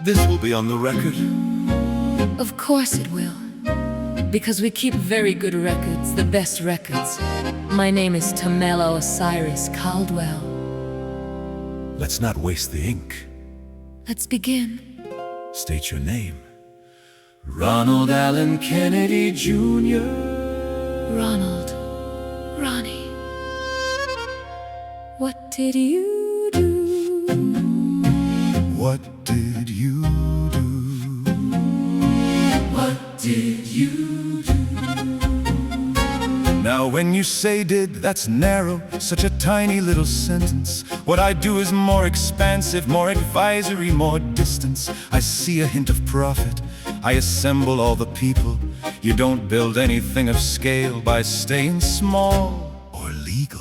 This will be on the record. Of course it will, because we keep very good records, the best records. My name is Tamelo Osiris Caldwell. Let's not waste the ink. Let's begin. State your name. Ronald Allen Kennedy Jr. Ronald, Ronnie, what did you do? What did you do? What did you do? Now when you say did, that's narrow, such a tiny little sentence. What I do is more expansive, more advisory, more distance. I see a hint of profit, I assemble all the people. You don't build anything of scale by staying small or legal.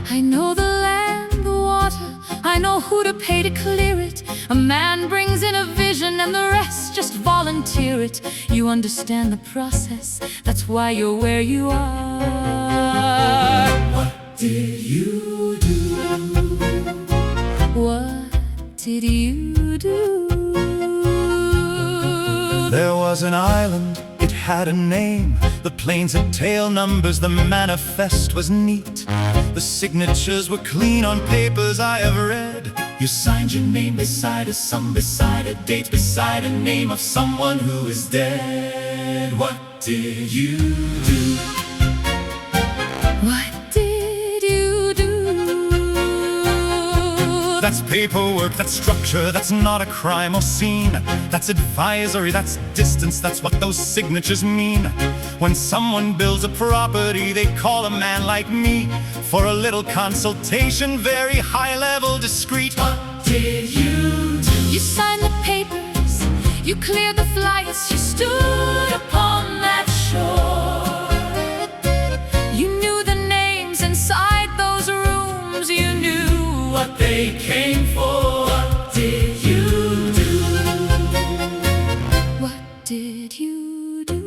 I know the land, the water, I know who to pay to clear it. A man brings in a vision and the rest just volunteer it. You understand the process, that's why you're where you are. What did you do? What did you do? There was an island, it had a name. The planes had tail numbers, the manifest was neat. The signatures were clean on papers I ever read. You signed your name beside a sum, beside a date, beside a name of someone who is dead. What did you do? What did you do? That's paperwork, that's structure, that's not a crime or scene. That's advisory, that's distance, that's what those signatures mean. When someone builds a property, they call a man like me for a little consultation, very high level, discreet. What did you do? You signed the papers, you cleared the flights, you stood upon that shore. You knew the names inside those rooms, you knew what they came for. What did you do? What did you do?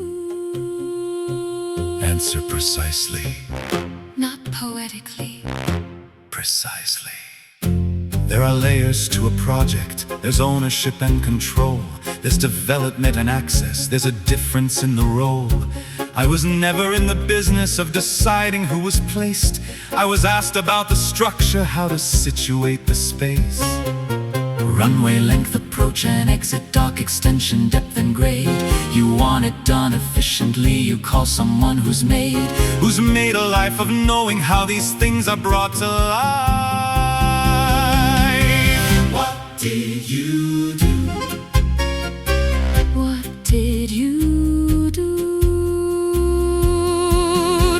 Answer precisely. Not poetically. Precisely. There are layers to a project. There's ownership and control. There's development and access. There's a difference in the role. I was never in the business of deciding who was placed. I was asked about the structure, how to situate the space. Runway length, approach and exit, dock extension, depth and grade. You want it done efficiently, you call someone who's made a life of knowing how these things are brought to life. What did you do? What did you do?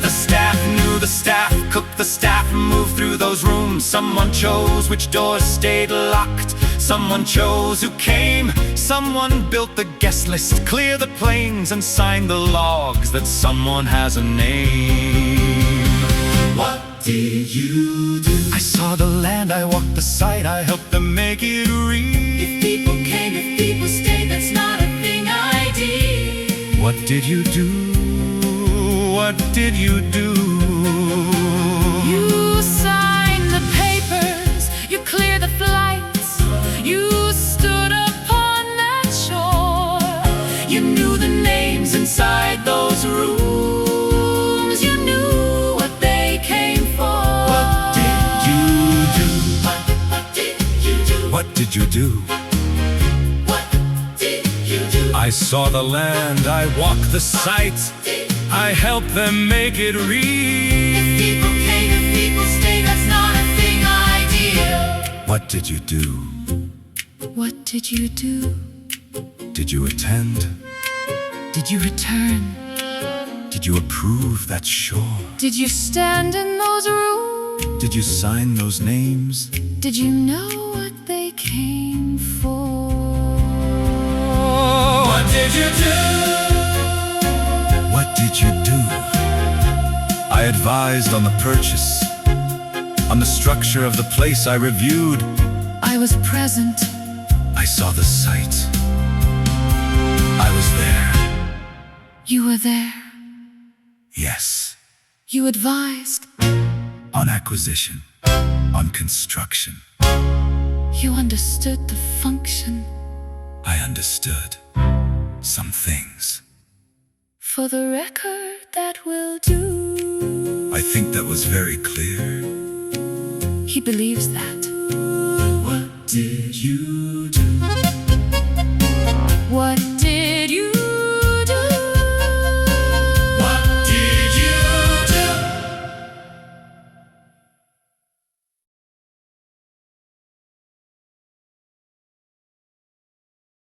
The staff knew the staff, cooked the staff, moved through those rooms. Someone chose which doors stayed locked. Someone chose who came. Someone built the guest list, cleared the planes and signed the logs that someone has a name. What did you do? I saw the land, I walked the site, I helped them make it real. If people came, if people stayed, that's not a thing I did. What did you do? What did you do? You signed the papers, you cleared the flights, you stood upon that shore. You knew the names inside those rooms. You knew what they came for. What did you do? What did you do? What did you do? What did you do? I saw the land, I walked the site, I helped them make it real. If people came, if people stayed, that's not a thing I did. What did you do? What did you do? Did you attend? Did you return? Did you approve that shore? Did you stand in those rooms? Did you sign those names? Did you know what they came for? What did you do? What did you do? I advised on the purchase, on the structure of the place I reviewed. I was present. I saw the site. I was there. You were there. Yes. You advised. On acquisition, on construction. You understood the function. I understood some things. For the record, that will do. I think that was very clear. He believes that. What did you do? What